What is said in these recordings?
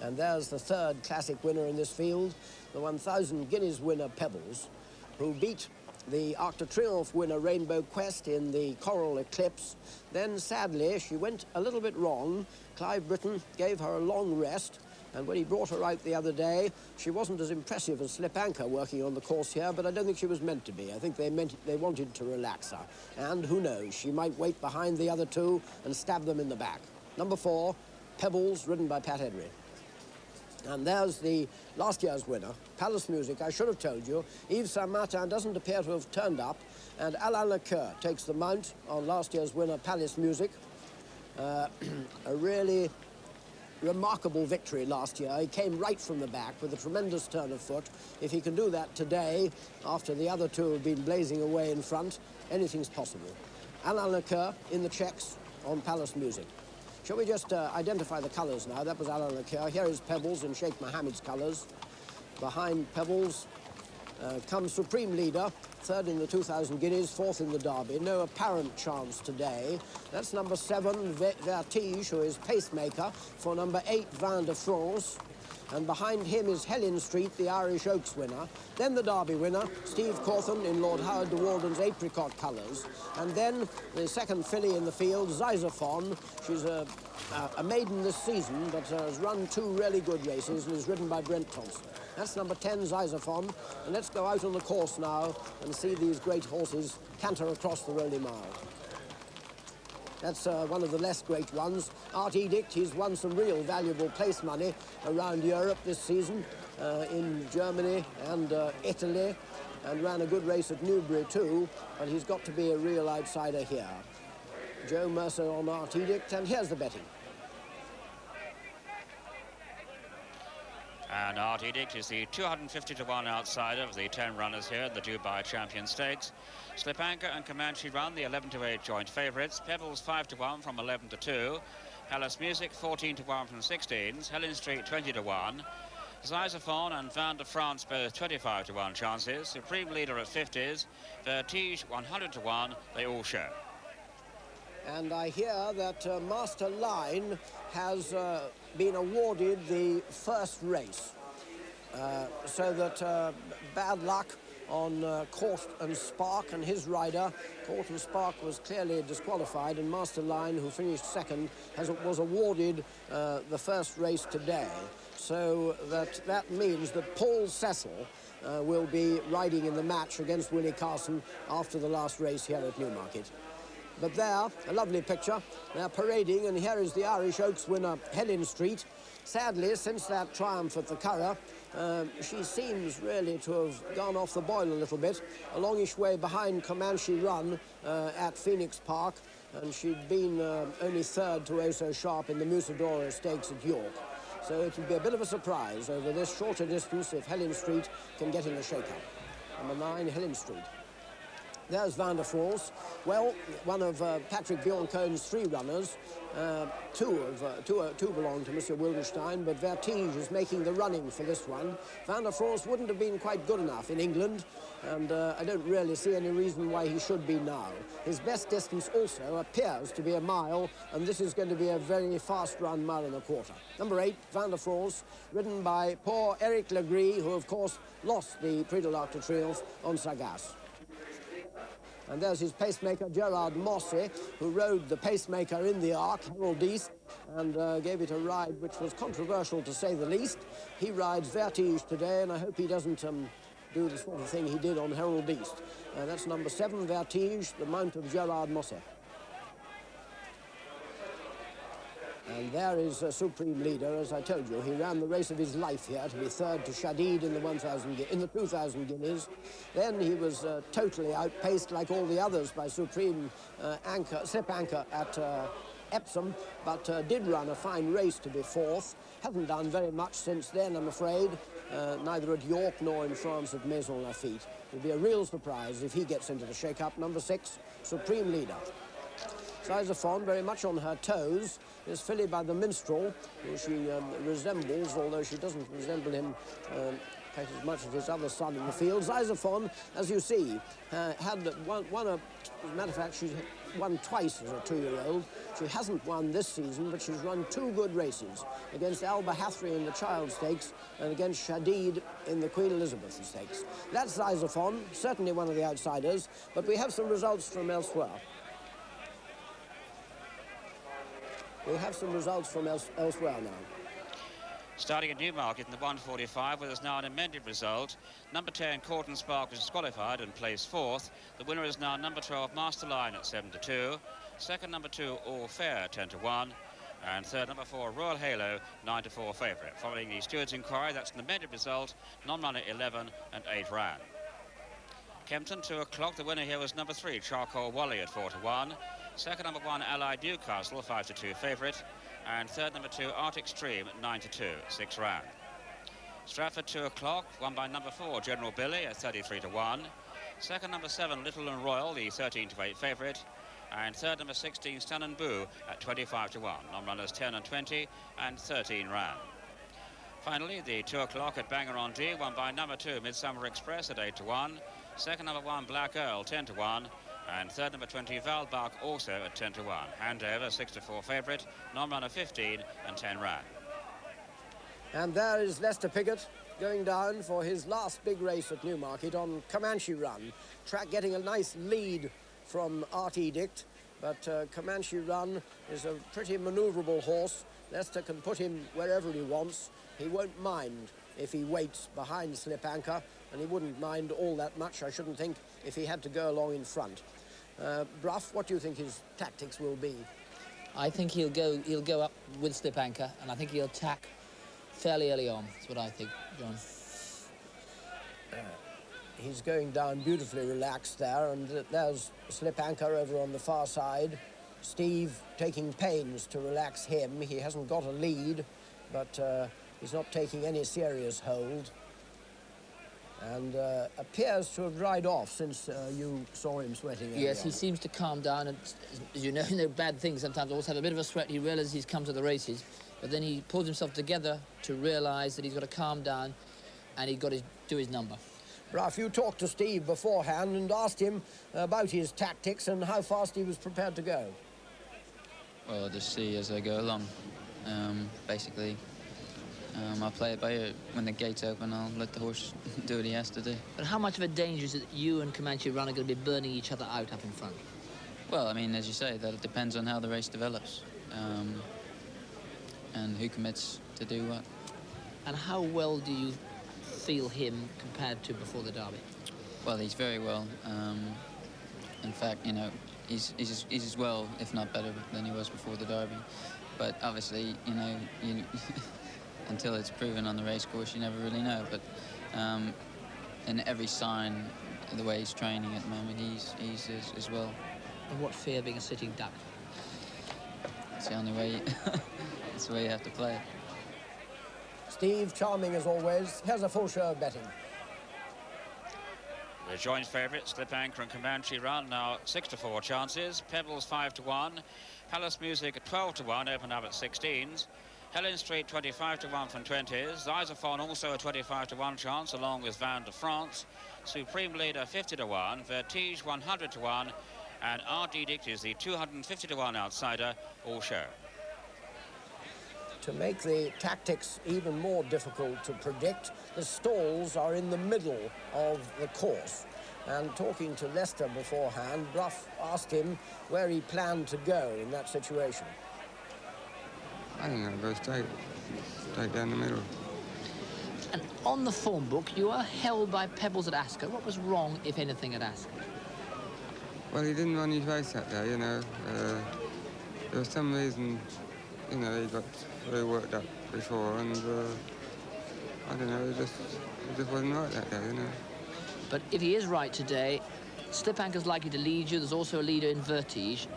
And there's the third classic winner in this field, the 1,000 guineas winner Pebbles, who beat the Arc de Triomphe winner Rainbow Quest in the Coral Eclipse. Then, sadly, she went a little bit wrong. Clive Britton gave her a long rest, and when he brought her out the other day, she wasn't as impressive as Slip Anchor working on the course here, but I don't think she was meant to be. I think they wanted to relax her. And who knows, she might wait behind the other two and stab them in the back. Number 4, Pebbles, ridden by Pat Henry. And there's the last year's winner, Palace Music. I should have told you, Yves Saint-Martin doesn't appear to have turned up, and Alain Lecoeur takes the mount on last year's winner, Palace Music. A really remarkable victory last year. He came right from the back with a tremendous turn of foot. If he can do that today, after the other two have been blazing away in front, anything's possible. Alain Lecoeur in the checks on Palace Music. Shall we just identify the colours now? That was Alain Lecoeur. Here is Pebbles in Sheikh Mohammed's colours. Behind Pebbles comes Supreme Leader, third in the 2,000 guineas, fourth in the Derby. No apparent chance today. That's number 7, Vertige, who is pacemaker, for number 8, Vin de France. And behind him is Helen Street, the Irish Oaks winner. Then the Derby winner, Steve Cawthon in Lord Howard de Walden's apricot colours. And then the second filly in the field, Xyzophone. She's a maiden this season, but has run 2 really good races and is ridden by Brent Thompson. That's number 10, Xyzophone. And let's go out on the course now and see these great horses canter across the Raleigh Mile. That's one of the less great ones. Art Edict, he's won some real valuable place money around Europe this season, in Germany and Italy, and ran a good race at Newbury too, but he's got to be a real outsider here. Joe Mercer on Art Edict, and here's the betting. And Art Edict is the 250-to-1 outsider of the 10 runners here at the Dubai Champion Stakes. Slip Anchor and Comanche Run, the 11-to-8 joint favourites. Pebbles 5-to-1 from 11-to-2. Palace Music 14-to-1 from 16s. Helen Street 20-to-1. Xyzophone and Vin de France both 25-to-1 chances. Supreme Leader at 50s. Vertige 100-to-1. They all show. And I hear that Master Line has been awarded the first race. So that bad luck on Court and Spark and his rider. Court and Spark was clearly disqualified, and Master Line, who finished second, was awarded the first race today. So that means that Paul Cecil will be riding in the match against Willie Carson after the last race here at Newmarket. But there, a lovely picture, they're parading, and here is the Irish Oaks winner, Helen Street. Sadly, since that triumph at the Curragh, she seems really to have gone off the boil a little bit, a longish way behind Comanche Run at Phoenix Park, and she'd been only third to Oh So Sharp in the Musadora Stakes at York. So it will be a bit of a surprise over this shorter distance if Helen Street can get in a shake-up. Number 9, Helen Street. There's Vin de France. Well, one of Patrick Bjorn-Cohen's 3 runners. Two belong to Monsieur Wildenstein, but Vertige is making the running for this one. Vin de France wouldn't have been quite good enough in England, and I don't really see any reason why he should be now. His best distance also appears to be a mile, and this is going to be a very fast run, mile and a quarter. Number 8, Vin de France, ridden by poor Eric Legris, who of course lost the Prix de l'Arc de Triomphe on Sagas. And there's his pacemaker, Gerard Mossy, who rode the pacemaker in the Arc, Harold East, and gave it a ride which was controversial, to say the least. He rides Vertige today, and I hope he doesn't do the sort of thing he did on Harold East. That's number 7, Vertige, the mount of Gerard Mossy. And there is a Supreme Leader, as I told you. He ran the race of his life here to be third to Shadid in the 2,000 guineas. Then he was totally outpaced, like all the others, by Supreme Slip Anchor at Epsom, but did run a fine race to be fourth. Hasn't done very much since then, I'm afraid, neither at York nor in France at Maison Lafitte. It'll be a real surprise if he gets into the shake-up. Number 6, Supreme Leader. Xyzophone, very much on her toes, is fillied by the Minstrel, who she resembles, although she doesn't resemble him quite as much as his other son in the field. Xyzophone, as you see, had as a matter of fact, she's won twice as a 2-year-old. She hasn't won this season, but she's run 2 good races against Alba Hathry in the Child Stakes and against Shadid in the Queen Elizabeth Stakes. That's Xyzophon, certainly one of the outsiders, but we have some results from elsewhere. We have some results from elsewhere now. Starting at Newmarket in the 145, where there's now an amended result. Number 10, Corton Spark, was disqualified and placed 4th. The winner is now number 12, Masterline, at 7-2. Second, number 2, All Fair, 10-1. And third, number 4, Royal Halo, 9-4 favourite. Following the steward's inquiry, that's an amended result. Non-runner 11 and 8 ran. Kempton, 2 o'clock. The winner here was number 3, Charcoal Wally, at 4-1. Second, number 1, Allied Newcastle, 5-2 favourite. And third, number 2, Art Extreme, 9-2, 6 ran. Stratford, 2 o'clock, won by number 4, General Billy, at 33-1. Second, number 7, Little and Royal, the 13-8 favourite. And third, number 16, Stun and Boo, at 25-1. Non-runners 10 and 20, and 13 ran. Finally, the 2 o'clock at Bangor on Dee, won by number 2, Midsummer Express, at 8-1. Second, number 1, Black Earl, 10-1. And third, number 20, Valbach, also at 10-1. Handover, 6-4 favourite. Non-runner 15 and 10 ran. And there is Lester Piggott going down for his last big race at Newmarket on Comanche Run. Track getting a nice lead from Art Edict, but Comanche Run is a pretty manoeuvrable horse. Lester can put him wherever he wants. He won't mind if he waits behind Slip Anchor, and he wouldn't mind all that much, I shouldn't think, if he had to go along in front. Brough, what do you think his tactics will be? I think he'll go up with Slip Anchor, and I think he'll attack fairly early on. That's what I think, John. He's going down beautifully relaxed there, and there's Slip Anchor over on the far side. Steve taking pains to relax him. He hasn't got a lead, but he's not taking any serious hold. And appears to have dried off since you saw him sweating. Yes, he seems to calm down, and as you know, no bad things sometimes always have a bit of a sweat. He realises he's come to the races, but then he pulls himself together to realise that he's got to calm down, and he's got to do his number. Brough, you talked to Steve beforehand and asked him about his tactics and how fast he was prepared to go. Well, I'll just see as I go along. Basically, I'll play it by ear. When the gates open, I'll let the horse do what he has to do. But how much of a danger is it that you and Comanche Run are going to be burning each other out up in front? Well, I mean, as you say, that it depends on how the race develops and who commits to do what. And how well do you feel him compared to before the Derby? Well, he's very well. In fact, you know, he's as well, if not better, than he was before the Derby. But obviously, you know, until it's proven on the race course, you never really know. But in every sign, the way he's training at the moment, he's as well. And what fear being a sitting duck? It's the only way. It's the way you have to play it. Steve, charming as always. Here's a full show of betting. The joint favourites, Slip Anchor and Comanche Run, now 6-4 chances. Pebbles 5-1. Palace Music at 12-1, open up at 16s. Helen Street 25-1 from 20s. Xyzophon also a 25-1 chance, along with Van de France. Supreme Leader 50-1. Vertige 100-1. And Art Edict is the 250-1 outsider, all show. To make the tactics even more difficult to predict, the stalls are in the middle of the course. And talking to Lester beforehand, Brough asked him where he planned to go in that situation. I think I'll go straight down the middle. And on the form book, you are held by Pebbles at Ascot. What was wrong, if anything, at Ascot? Well, he didn't run his race that day, you know. There was some reason, you know, he got very worked up before, and I don't know, it just wasn't right that day, you know. But if he is right today, Slip Anchor's likely to lead you. There's also a leader in Vertige.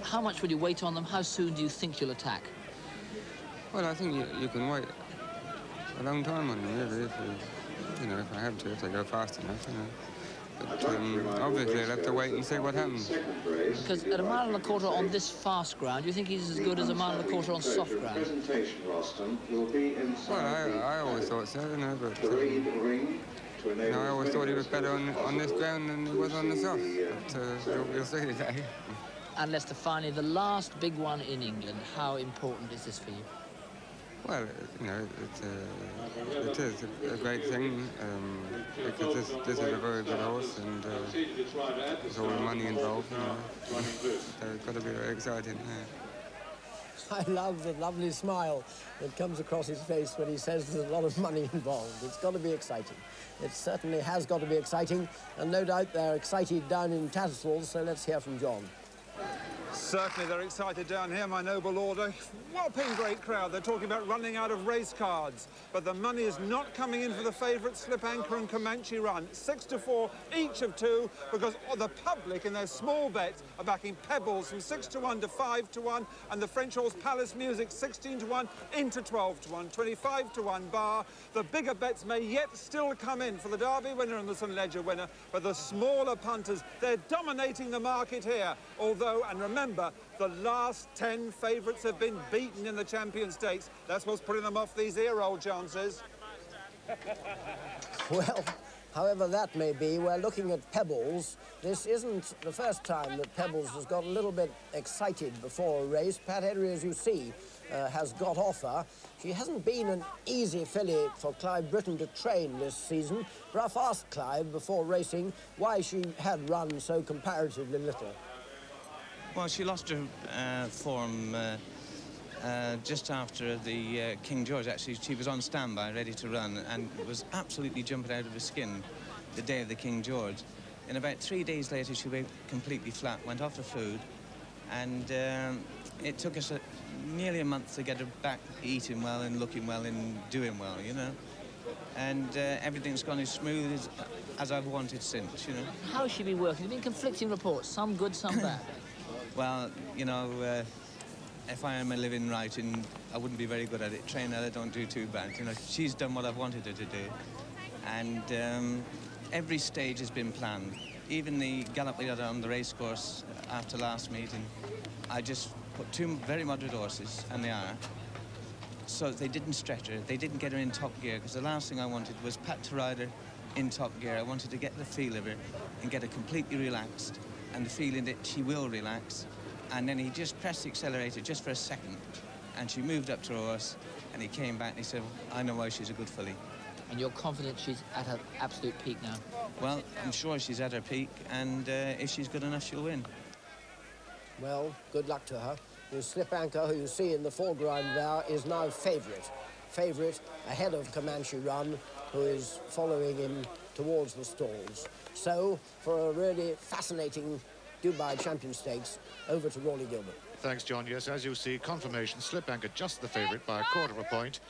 How much will you wait on them? How soon do you think you'll attack? Well, I think you can wait a long time on them, really, if I have to, if they go fast enough, you know. But obviously, I'll have to wait and see what happens. Because at 1.25 miles on this fast ground, do you think he's as good as 1.25 miles on soft ground? Well, I always thought so, you know, but I always thought he was better on this ground than he was on the soft. But we'll see today. and Leicester finally, the last big one in England. How important is this for you? Well, you know, it is a great thing because this is a very good horse, and there's all the money involved, you know. So it's got to be very exciting. Yeah. I love the lovely smile that comes across his face when he says there's a lot of money involved. It's got to be exciting. It certainly has got to be exciting, and no doubt they're excited down in Tattersall, so let's hear from John. Certainly they're excited down here, my noble order. Whopping great crowd. They're talking about running out of race cards. But the money is not coming in for the favourites, Slip Anchor and Comanche Run. 6-4, each of 2, because the public in their small bets are backing Pebbles from 6-1 to 5-1, and the French horse Palace Music 16-1 into 12-1, 25-1 bar. The bigger bets may yet still come in for the Derby winner and the St Ledger winner, but the smaller punters, they're dominating the market here. Although, and remember, the last 10 favourites have been beaten in the Champion Stakes. That's what's putting them off these ear-old chances. Well, however that may be, we're looking at Pebbles. This isn't the first time that Pebbles has got a little bit excited before a race. Pat Henry, as you see, has got off her. She hasn't been an easy filly for Clive Britton to train this season. Bruff asked Clive before racing why she had run so comparatively little. Well, she lost her form just after the King George. Actually, she was on standby, ready to run, and was absolutely jumping out of her skin the day of the King George. And about 3 days later, she went completely flat, went off her food, and it took us nearly a month to get her back eating well and looking well and doing well, you know. And everything's gone as smooth as I've wanted since, you know. How's she been working? There's been conflicting reports, some good, some bad. Well, you know, if I am a living right, and I wouldn't be very good at it, train her, I don't do too bad. You know, she's done what I've wanted her to do. And every stage has been planned. Even the gallop we had on the racecourse after last meeting, I just put 2 very moderate horses, and they are, so they didn't stretch her, they didn't get her in top gear, because the last thing I wanted was Pat to ride her in top gear. I wanted to get the feel of her and get her completely relaxed, and the feeling that she will relax. And then he just pressed the accelerator just for a second, and she moved up to her horse, and he came back and he said, I know why she's a good filly. And you're confident she's at her absolute peak now? Well, I'm sure she's at her peak, and if she's good enough, she'll win. Well, good luck to her. The Slip Anchor, who you see in the foreground there, is now favourite. Favourite ahead of Comanche Run, who is following him towards the stalls. So, for a really fascinating Dubai Champion Stakes, over to Raleigh Gilbert. Thanks, John. Yes, as you see, confirmation, Slip Anchor just the favourite by a quarter of a point.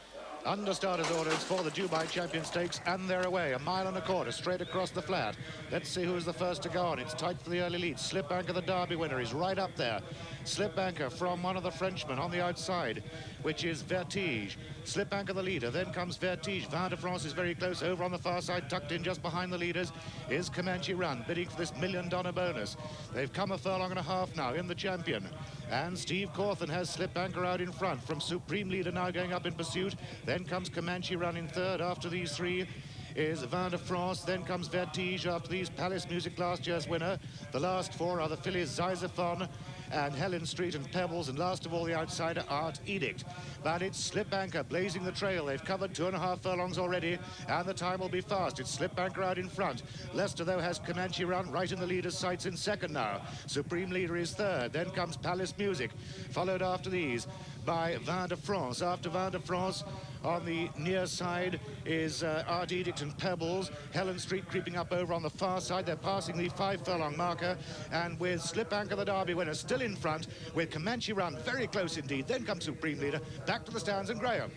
Understarters orders for the Dubai Champion Stakes, and they're away. 1.25 miles straight across the flat. Let's see who's the first to go on. It's tight for the early lead. Slip Anchor, the Derby winner, is right up there. Slip Anchor from one of the Frenchmen on the outside, which is Vertige. Slip Anchor, the leader. Then comes Vertige. Vin de France is very close. Over on the far side, tucked in just behind the leaders, is Comanche Run, bidding for this $1 million bonus. They've come 1.5 furlongs now in the champion. And Steve Cawthon has Slip Anchor out in front. From Supreme Leader now going up in pursuit. Then comes Comanche Run in third. After these 3 is Vin de France. Then comes Vertige after these, Palace Music last year's winner. The last 4 are the fillies Xyzophone and Helen Street and Pebbles, and last of all the outsider Art Edict. But it's Slip Anchor blazing the trail. They've covered 2.5 furlongs already, and the time will be fast. It's Slip Anchor out in front. Leicester, though, has Comanche Run right in the leader's sights in second now. Supreme Leader is third. Then comes Palace Music, followed after these by Vin de France. After Vin de France, on the near side is Art Edict and Pebbles. Helen Street creeping up over on the far side. They're passing the 5 furlong marker, and with Slip Anchor, the Derby winner, still in front, with Comanche Run very close indeed. Then comes Supreme Leader. Back to the stands, and Graham.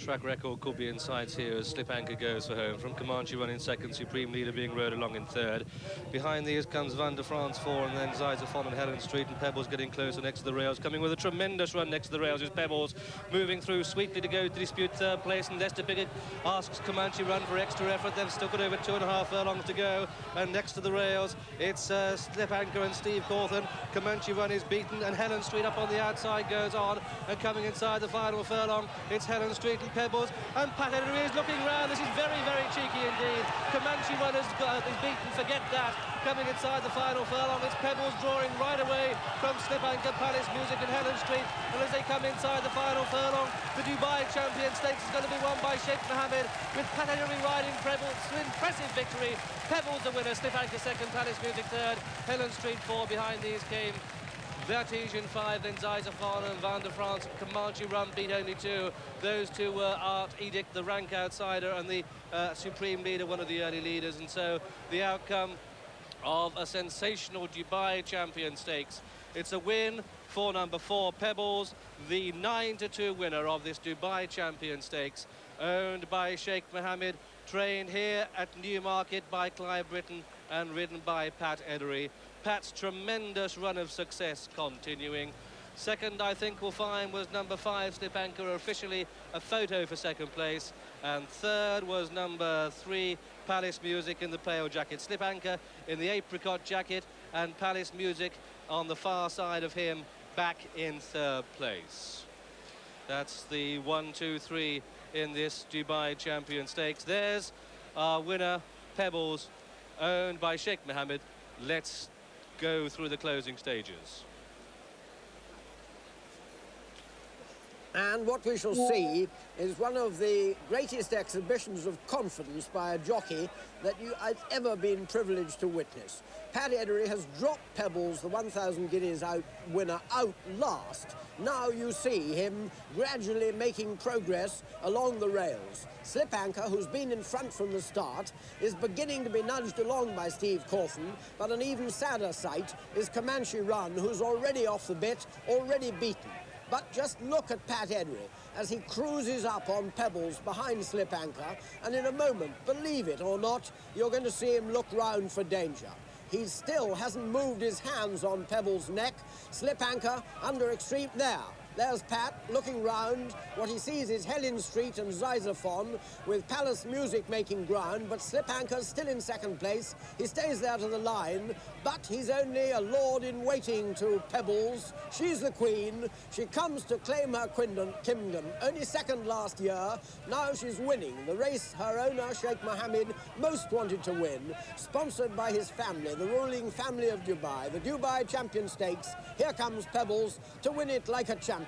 Track record could be in sights here as Slip Anchor goes for home. From Comanche Run in second, Supreme Leader being rode along in third. Behind these comes Vin de France 4, and then Xyzophone and Helen Street, and Pebbles getting closer next to the rails. Coming with a tremendous run next to the rails is Pebbles, moving through sweetly to go to dispute third place, and Leicester Piggott asks Comanche Run for extra effort. They've still got over 2.5 furlongs to go, and next to the rails it's Slip Anchor and Steve Cawthon. Comanche Run is beaten, and Helen Street up on the outside goes on, and coming inside the final furlong it's Helen Street and Pebbles, and Pat Henry is looking round. This is very, very cheeky indeed. Comanche Run is beaten, forget that. Coming inside the final furlong, it's Pebbles drawing right away from Slip Anchor, Palace Music and Helen Street. And as they come inside the final furlong, the Dubai Champion Stakes is going to be won by Sheikh Mohammed, with Pat Henry riding Pebbles to impressive victory. Pebbles the winner, Slip Anchor second, Palace Music third, Helen Street four. Behind these came Vertige in 5, then Cesarewitch and Van der France. Comanche Run beat only 2. Those two were Art Edict, the rank outsider, and the Supreme Leader, one of the early leaders. And so the outcome of a sensational Dubai Champion Stakes. It's a win for number 4, Pebbles, the 9-2 winner of this Dubai Champion Stakes, owned by Sheikh Mohammed, trained here at Newmarket by Clive Britton and ridden by Pat Edery. Pat's tremendous run of success continuing. Second, I think we'll find, was number 5, Slip Anchor, officially a photo for second place. And third was number 3, Palace Music in the pale jacket. Slip Anchor in the apricot jacket, and Palace Music on the far side of him, back in third place. That's the 1, 2, 3 in this Dubai Champion Stakes. There's our winner, Pebbles, owned by Sheikh Mohammed. Let's go through the closing stages. And what we shall see is one of the greatest exhibitions of confidence by a jockey that I've ever been privileged to witness. Pat Edery has dropped Pebbles, the 1,000 guineas winner, out last. Now you see him gradually making progress along the rails. Slip Anchor, who's been in front from the start, is beginning to be nudged along by Steve Cawthon, but an even sadder sight is Comanche Run, who's already off the bit, already beaten. But just look at Pat Edery as he cruises up on Pebbles behind Slip Anchor, and in a moment, believe it or not, you're going to see him look round for danger. He still hasn't moved his hands on Pebbles' neck. Slip Anchor under extreme... There's Pat looking round. What he sees is Helen Street and Cesarewitch with Palace Music making ground, but Slip Anchor's still in second place. He stays there to the line, but he's only a lord in waiting to Pebbles. She's the queen. She comes to claim her kingdom. Only second last year. Now she's winning the race her owner, Sheikh Mohammed, most wanted to win. Sponsored by his family, the ruling family of Dubai, the Dubai Champion Stakes. Here comes Pebbles to win it like a champion.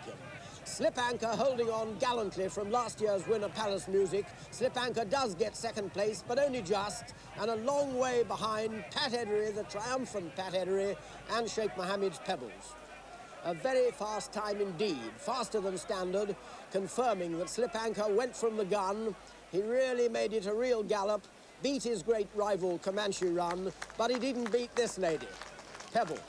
Slip Anchor holding on gallantly from last year's winner, Palace Music. Slip Anchor does get second place, but only just, and a long way behind Pat Edery, the triumphant Pat Edery, and Sheikh Mohammed's Pebbles. A very fast time indeed, faster than standard, confirming that Slip Anchor went from the gun. He really made it a real gallop, beat his great rival Comanche Run, but he didn't beat this lady, Pebbles.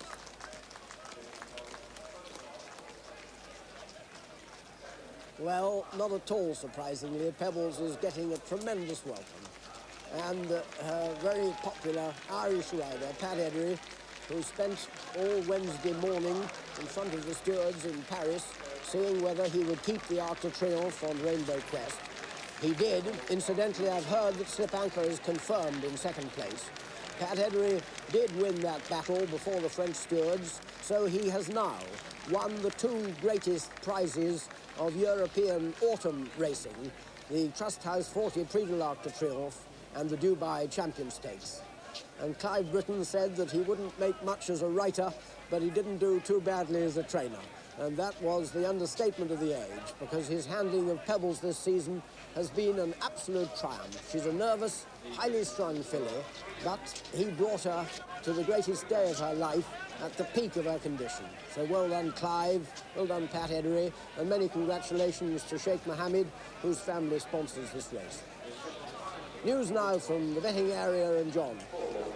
Well, not at all surprisingly, Pebbles is getting a tremendous welcome. And her very popular Irish rider, Pat Edery, who spent all Wednesday morning in front of the stewards in Paris, seeing whether he would keep the Arc de Triomphe on Rainbow Quest. He did. Incidentally, I've heard that Slip Anchor is confirmed in second place. Pat Edery did win that battle before the French stewards, so he has now won the 2 greatest prizes of European autumn racing, the Trust House 40 Prix de l'Arc de Triomphe and the Dubai Champion Stakes. And Clive Britton said that he wouldn't make much as a writer, but he didn't do too badly as a trainer. And that was the understatement of the age, because his handling of Pebbles this season has been an absolute triumph. She's a nervous, highly strung filly, but he brought her to the greatest day of her life at the peak of her condition. So well done, Clive, well done, Pat Edery, and many congratulations to Sheikh Mohammed, whose family sponsors this race. News now from the betting area and John.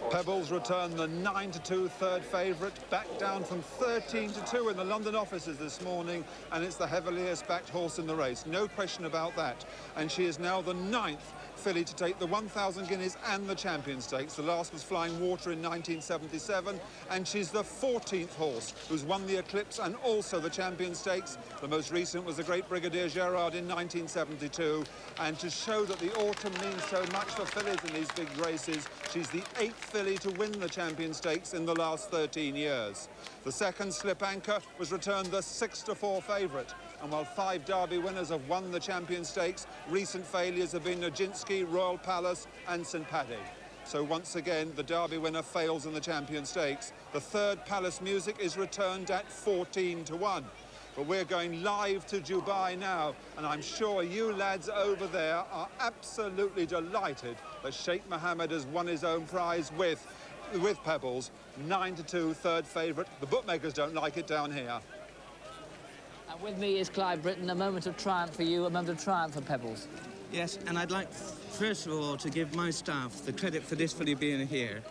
Pebbles returned the 9-2 third favourite, back down from 13-2 in the London offices this morning, and it's the heaviest backed horse in the race, no question about that. And she is now the 9th filly to take the 1,000 guineas and the Champion Stakes. The last was Flying Water in 1977, and she's the 14th horse who's won the Eclipse and also the Champion Stakes. The most recent was the Great Brigadier Gerard in 1972, and to show that the autumn means so much for fillies in these big races, she's the 8th filly to win the Champion Stakes in the last 13 years. The second, Slip Anchor, was returned the 6-4 favourite. And while 5 Derby winners have won the Champion Stakes, recent failures have been Nijinsky, Royal Palace and St Paddy. So once again, the Derby winner fails in the Champion Stakes. The third Palace Music is returned at 14-1. But we're going live to Dubai now, and I'm sure you lads over there are absolutely delighted that Sheikh Mohammed has won his own prize with Pebbles, 9-2, third favourite. The bookmakers don't like it down here. And with me is Clive Britton, a moment of triumph for you, a moment of triumph for Pebbles. Yes, and I'd like, first of all, to give my staff the credit for this filly being here.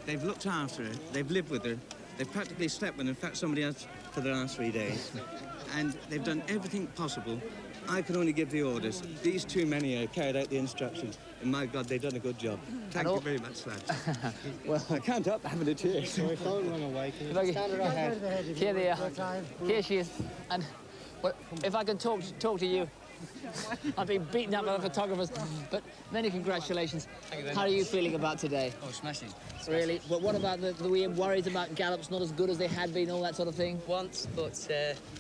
They've looked after her, they've lived with her, they've practically slept with her, in fact, somebody else for the last 3 days. And they've done everything possible. I can only give the orders. These two men here carried out the instructions, and my God, they've done a good job. Thank you very much, lads. Well, I can't help having a tear. So if I run away, can you stand her ahead? Here they are. Here she is. And well, if I can talk to you, I've been beaten up by the photographers, but many congratulations. How are you feeling about today? Oh, smashing. Really? But what about the worries about gallops not as good as they had been, all that sort of thing? Once, but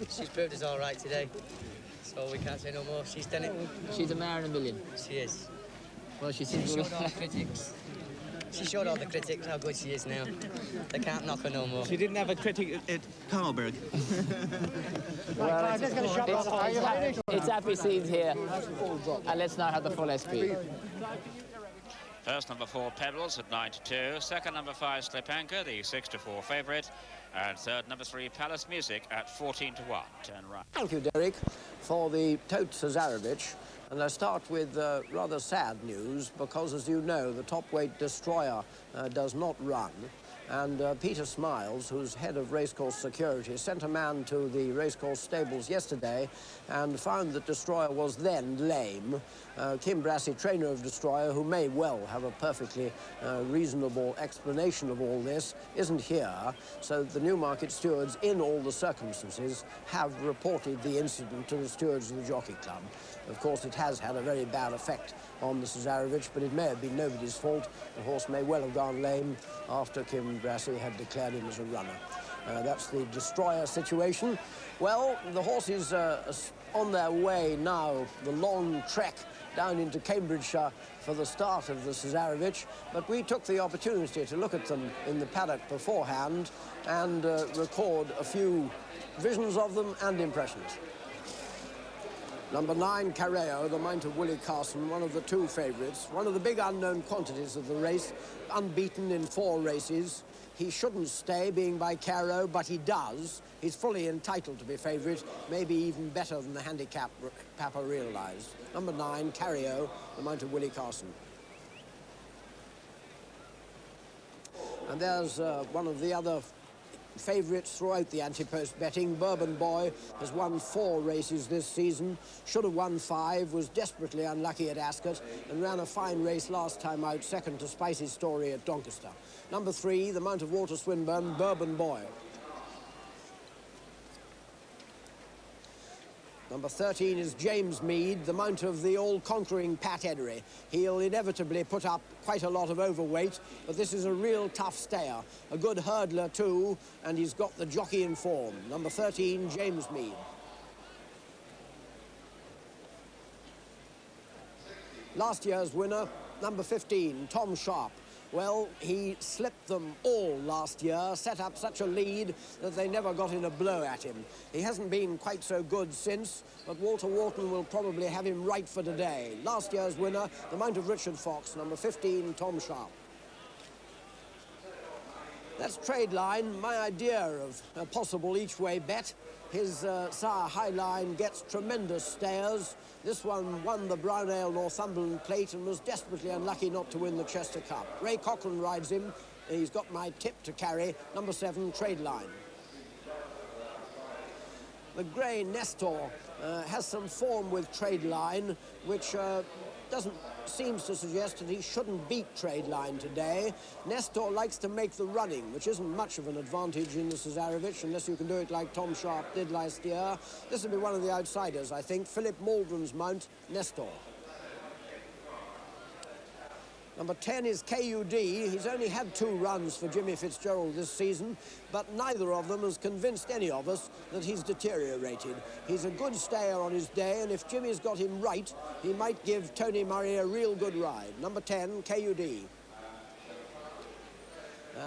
she's proved us all right today. So we can't say no more. She's done it. She's a mare in a million. She is. Well, she She showed all the critics. She showed all the critics how good she is now. They can't knock her no more. She didn't have a critic at Carlberg. Well, it's happy scenes here. And let's now have the full SP. First, number 4, Pebbles at 9-2. Second, number 5, Slip Anchor, the 6-4 favourite. And third, number 3, Palace Music at 14-1. Turn right. Thank you, Derek, for the Tote Cesarewitch. And I start with rather sad news because, as you know, the top-weight Destroyer does not run. And Peter Smiles, who's head of racecourse security, sent a man to the racecourse stables yesterday and found that Destroyer was then lame. Kim Brassey, trainer of Destroyer, who may well have a perfectly reasonable explanation of all this, isn't here. So the Newmarket stewards, in all the circumstances, have reported the incident to the stewards of the Jockey Club. Of course, it has had a very bad effect on the Cesarewitch, but it may have been nobody's fault. The horse may well have gone lame after Kim Brassey had declared him as a runner. That's the Destroyer situation. Well, the horses are on their way now, the long trek down into Cambridgeshire for the start of the Cesarewitch, but we took the opportunity to look at them in the paddock beforehand and record a few visions of them and impressions. Number 9, Carreo, the mount of Willie Carson, one of the 2 favourites, one of the big unknown quantities of the race, unbeaten in 4 races. He shouldn't stay, being by Carreo, but he does. He's fully entitled to be favourite, maybe even better than the handicap Papa realised. Number 9, Carreo, the mount of Willie Carson. And there's one of the other favourites throughout the anti-post betting. Bourbon Boy has won 4 races this season, should have won 5, was desperately unlucky at Ascot and ran a fine race last time out, second to Spicy's Story at Doncaster. Number 3, the Mount of Walter Swinburne, Bourbon Boy. Number 13 is James Mead, the mount of the all-conquering Pat Edery. He'll inevitably put up quite a lot of overweight, but this is a real tough stayer. A good hurdler too, and he's got the jockey in form. Number 13, James Mead. Last year's winner, number 15, Tom Sharp. Well, he slipped them all last year, set up such a lead that they never got in a blow at him. He hasn't been quite so good since, but Walter Wharton will probably have him right for today. Last year's winner, the mount of Richard Fox, number 15, Tom Sharp. That's Trade Line, my idea of a possible each-way bet. His sire Highline gets tremendous stayers. This one won the Brown Ale Northumberland Plate and was desperately unlucky not to win the Chester Cup. Ray Cochrane rides him. He's got my tip to carry, number 7, Trade Line. The grey Nestor has some form with Trade Line, which seems to suggest that he shouldn't beat Trade Line today. Nestor likes to make the running, which isn't much of an advantage in the Cesarewitch, unless you can do it like Tom Sharp did last year. This will be one of the outsiders, I think. Philip Maldron's mount, Nestor. Number 10 is Goode. He's only had 2 runs for Jimmy Fitzgerald this season, but neither of them has convinced any of us that he's deteriorated. He's a good stayer on his day, and if Jimmy's got him right, he might give Tony Murray a real good ride. Number 10, Goode.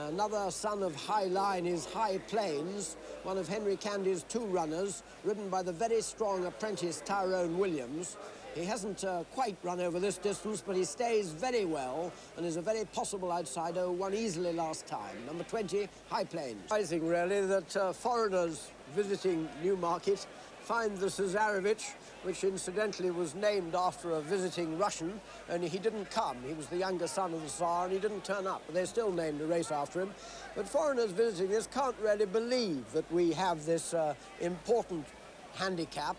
Another son of High Line is High Plains, one of Henry Candy's 2 runners, ridden by the very strong apprentice Tyrrel Williams. He hasn't quite run over this distance, but he stays very well and is a very possible outsider, won easily last time. Number 20, High Plains. Surprising, really, that foreigners visiting Newmarket find the Cesarewitch, which incidentally was named after a visiting Russian, only he didn't come. He was the younger son of the Tsar, and he didn't turn up. But they still named a race after him. But foreigners visiting this can't really believe that we have this important handicap,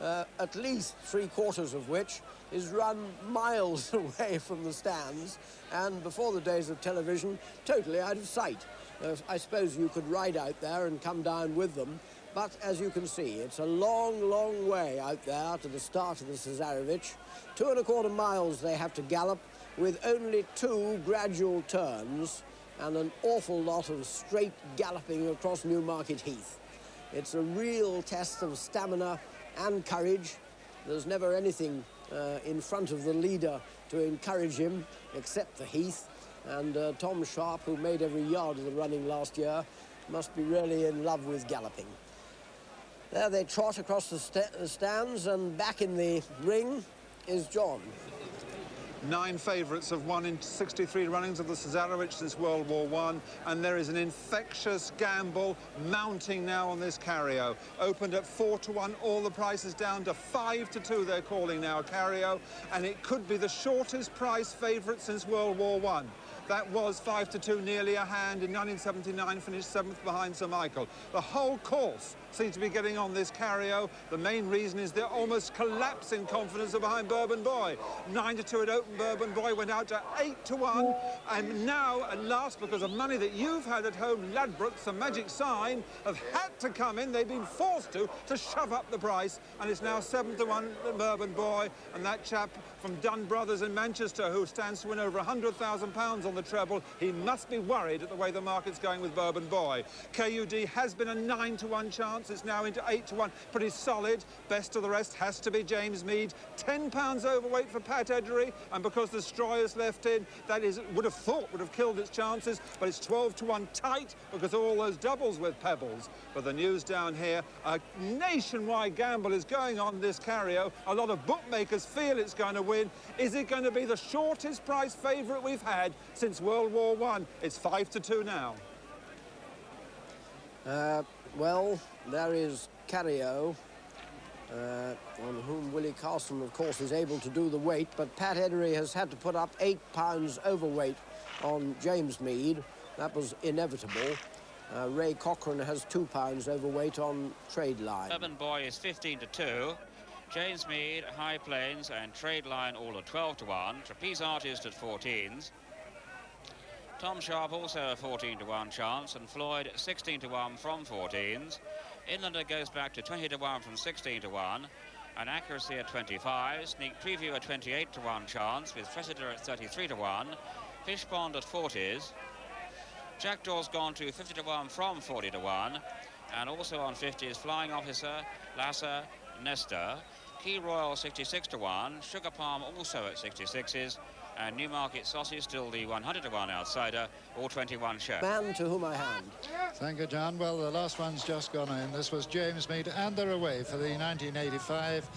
at least 3/4 of which is run miles away from the stands and, before the days of television, totally out of sight. I suppose you could ride out there and come down with them, but as you can see, it's a long, long way out there to the start of the Cesarewitch. 2¼ miles they have to gallop, with only 2 gradual turns and an awful lot of straight galloping across Newmarket Heath. It's a real test of stamina and courage. There's never anything in front of the leader to encourage him except the Heath, and Tom Sharp, who made every yard of the running last year, must be really in love with galloping. There they trot across the stands, and back in the ring is John. 9 favourites have won in 63 runnings of the Cesarewitch since World War I, and there is an infectious gamble mounting now on this Carrio. Opened at 4-1, all the prices down to 5-2 they're calling now Carrio, and it could be the shortest price favourite since World War I. That was 5-2, nearly a hand. In 1979, finished 7th behind Sir Michael. The whole course seems to be getting on this Carrio. The main reason is their almost collapsing confidence behind Bourbon Boy. 9-2 at Open. Bourbon Boy went out to 8-1, and now, at last, because of money that you've had at home, Ladbrokes, the magic sign, have had to come in. They've been forced to shove up the price, and it's now 7-1 Bourbon Boy, and that chap from Dunn Brothers in Manchester, who stands to win over £100,000 on the treble, he must be worried at the way the market's going with Bourbon Boy. Goode has been a 9-1 chance. It's now into 8-1. Pretty solid. Best of the rest has to be James Mead. £10 overweight for Pat Edery, and because the Stroyers left in, that is, would have killed its chances, but it's 12-1 tight because of all those doubles with Pebbles. But the news down here, a nationwide gamble is going on this Carrio. A lot of bookmakers feel it's going to win. Is it going to be the shortest price favourite we've had since World War I? It's 5-2 now. Well, there is Carrio, on whom Willie Carson, of course, is able to do the weight, but Pat Edery has had to put up £8 overweight on James Mead. That was inevitable. Ray Cochrane has £2 overweight on Trade Line. Bourbon Boy is 15-2. James Mead, High Plains and Trade Line all at 12-1. Trapeze Artist at 14s. Tom Sharp also a 14-1 chance, and Floyd 16-1 from 14s. Inlander goes back to 20-1 from 16-1, and Accuracy at 25. Sneak Preview at 28-1 chance, with Fressiter at 33-1. Fish Pond at 40s. Jackdaw's gone to 50-1 from 40-1, and also on 50s Flying Officer, Lasser, Nestor. Key Royal 66-1, Sugar Palm also at 66s, and Newmarket Sausage still the 100-1 outsider, all 21 show. Man to whom I hand. Thank you, John. Well, the last one's just gone in. This was James Mead, and they're away for the 1985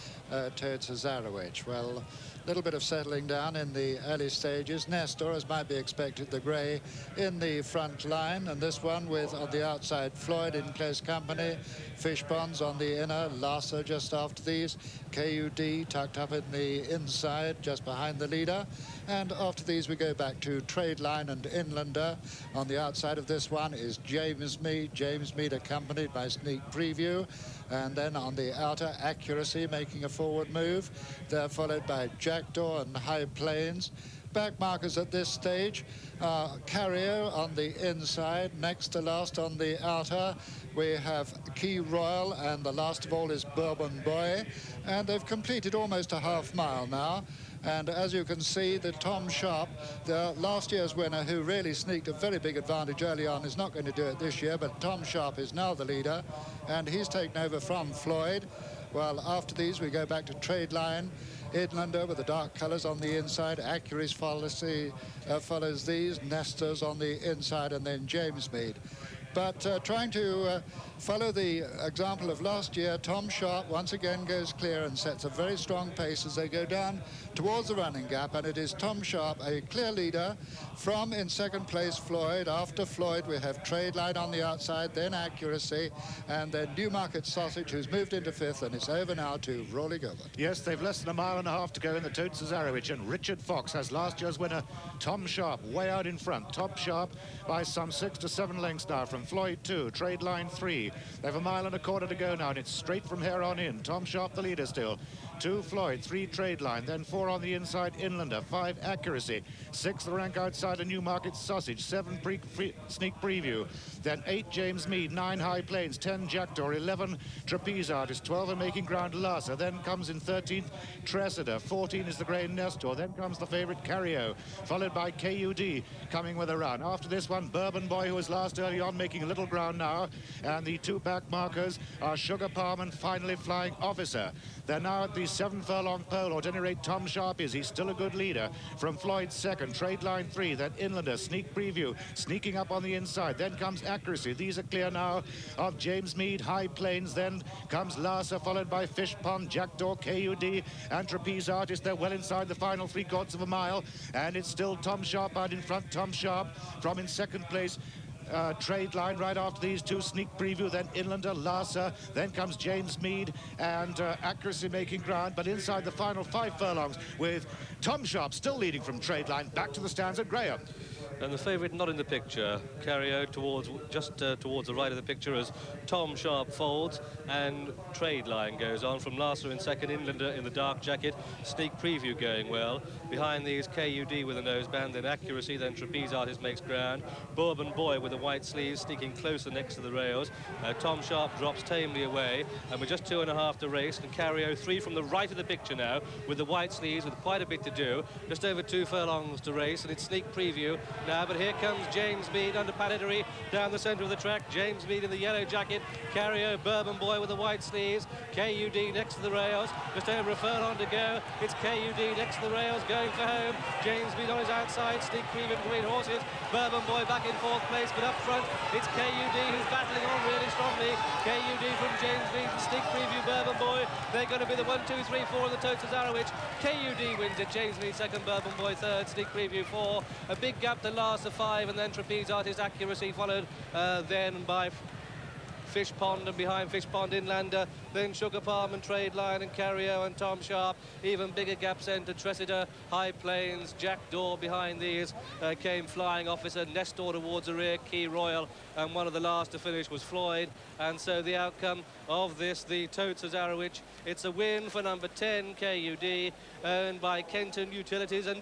Tote Cesarewitch. Well, a little bit of settling down in the early stages. Nestor, as might be expected, the grey in the front line, and this one with, on the outside, Floyd in close company. Fish Ponds on the inner, Lasser just after these. Goode tucked up in the inside, just behind the leader. And after these, we go back to Trade Line and Inlander. On the outside of this one is James Mead accompanied by Sneak Preview. And then on the outer, Accuracy making a forward move. They're followed by Jackdaw and High Plains. Back markers at this stage are Carrio on the inside. Next to last on the outer, we have Key Royal, and the last of all is Bourbon Boy. And they've completed almost a half mile now. And as you can see, the Tom Sharp, the last year's winner, who really sneaked a very big advantage early on, is not going to do it this year, but Tom Sharp is now the leader, and he's taken over from Floyd. Well, after these, we go back to Trade Line, Inlander with the dark colours on the inside, Accuracy follows these, Nestors on the inside, and then James Mead. But trying to follow the example of last year, Tom Sharp once again goes clear and sets a very strong pace as they go down towards the running gap, and it is Tom Sharp, a clear leader, from in second place Floyd. After Floyd we have Trade Line on the outside, then Accuracy, and then Newmarket Sausage, who's moved into fifth, and it's over now to Raleigh Gilbert. Yes, they've less than a mile and a half to go in the Tote Cesarewitch, and Richard Fox has last year's winner Tom Sharp way out in front. Tom Sharp by some 6 to 7 lengths now from Floyd 2, Trade Line 3. They have a mile and a quarter to go now, and it's straight from here on in. Tom Sharp the leader still. 2 Floyd, 3 Trade Line, then 4 on the inside Inlander, 5 Accuracy, 6 the rank outside a Newmarket Sausage, 7 Sneak Preview, then 8 James Mead, 9 High Plains, 10 Jackdaw, 11 Trapeze Artist, 12 are making ground Larsa, then comes in 13th Tressida, 14 is the Grey Nestor, then comes the favourite Cario, followed by KUD coming with a run. After this one, Bourbon Boy, who was last early on, making a little ground now, and the 2 back markers are Sugar Palm and finally Flying Officer. They're now at the 7 furlong pole, or at any rate Tom Sharp is. He's still a good leader. From Floyd second, Trade Line 3, then Inlander, Sneak Preview, sneaking up on the inside. Then comes Accuracy. These are clear now of James Mead, High Plains. Then comes Larsa, followed by Fish Pond, Jackdaw, KUD, and Trapeze Artist. They're well inside the final 3/4 of a mile, and it's still Tom Sharp out in front. Tom Sharp from in second place. Trade Line right after these 2, Sneak Preview, then Inlander, Larsa, then comes James Mead, and Accuracy making ground, but inside the final 5 furlongs with Tom Sharp still leading from Trade Line. Back to the stands at Graham. And the favourite not in the picture, Cario towards the right of the picture as Tom Sharp folds, and Trade Line goes on from Larsa in second, Inlander in the dark jacket, Sneak Preview going well. Behind these, KUD with a noseband, then Accuracy, then Trapeze Artist makes ground. Bourbon Boy with the white sleeves sneaking closer next to the rails. Tom Sharp drops tamely away, and we're just 2.5 to race, and Cario 3 from the right of the picture now with the white sleeves with quite a bit to do. Just over 2 furlongs to race, and it's Sneak Preview now, but here comes James Mead under Panettone down the centre of the track. James Mead in the yellow jacket, Cario, Bourbon Boy with the white sleeves, KUD next to the rails, just over a furlong to go. It's KUD next to the rails going for home. James Mead on his outside, Sneak Preview between horses, Bourbon Boy back in 4th place, but up front it's KUD who's battling on really strongly. KUD from James Mead and Sneak Preview, Bourbon Boy. They're going to be the 1, 2, 3, 4 in the Tote Cesarewitch. KUD wins it, James Mead second, Bourbon Boy third, Sneak Preview 4. A big gap to Larsa 5, and then Trapeze Artist Accuracy followed then by Fish Pond, and behind Fish Pond Inlander, then Sugar Palm and Trade Line and Cario and Tom Sharp. Even bigger gaps into Tressida, High Plains, Jackdaw. Behind these came Flying Officer, Nestor towards the rear, Key Royal, and one of the last to finish was Floyd. And so the outcome of this, the Tote Cesarewitch, it's a win for number 10 KUD, owned by Kenton Utilities and